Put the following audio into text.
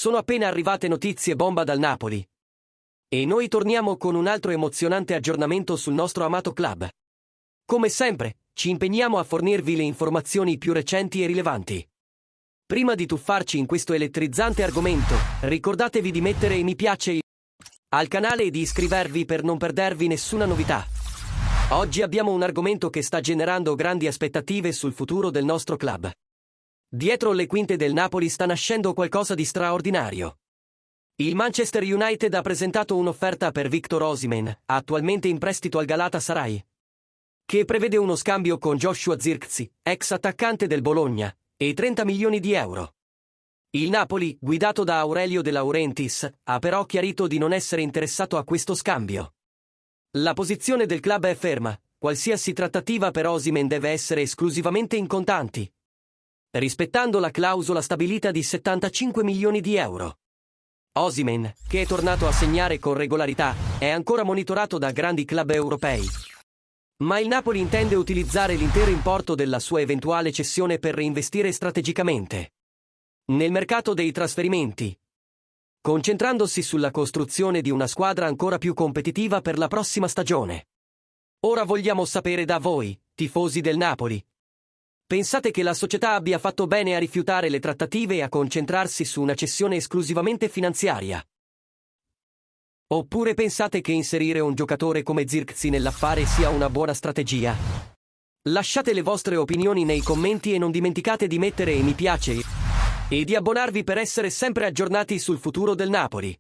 Sono appena arrivate notizie bomba dal Napoli. E noi torniamo con un altro emozionante aggiornamento sul nostro amato club. Come sempre, ci impegniamo a fornirvi le informazioni più recenti e rilevanti. Prima di tuffarci in questo elettrizzante argomento, ricordatevi di mettere mi piace al canale e di iscrivervi per non perdervi nessuna novità. Oggi abbiamo un argomento che sta generando grandi aspettative sul futuro del nostro club. Dietro le quinte del Napoli sta nascendo qualcosa di straordinario. Il Manchester United ha presentato un'offerta per Victor Osimhen, attualmente in prestito al Galatasaray, che prevede uno scambio con Joshua Zirkzee, ex attaccante del Bologna, e 30 milioni di euro. Il Napoli, guidato da Aurelio De Laurentiis, ha però chiarito di non essere interessato a questo scambio. La posizione del club è ferma, qualsiasi trattativa per Osimhen deve essere esclusivamente in contanti, rispettando la clausola stabilita di 75 milioni di euro. Osimhen, che è tornato a segnare con regolarità, è ancora monitorato da grandi club europei. Ma il Napoli intende utilizzare l'intero importo della sua eventuale cessione per reinvestire strategicamente nel mercato dei trasferimenti, concentrandosi sulla costruzione di una squadra ancora più competitiva per la prossima stagione. Ora vogliamo sapere da voi, tifosi del Napoli. Pensate che la società abbia fatto bene a rifiutare le trattative e a concentrarsi su una cessione esclusivamente finanziaria? Oppure pensate che inserire un giocatore come Zirkzee nell'affare sia una buona strategia? Lasciate le vostre opinioni nei commenti e non dimenticate di mettere mi piace e di abbonarvi per essere sempre aggiornati sul futuro del Napoli.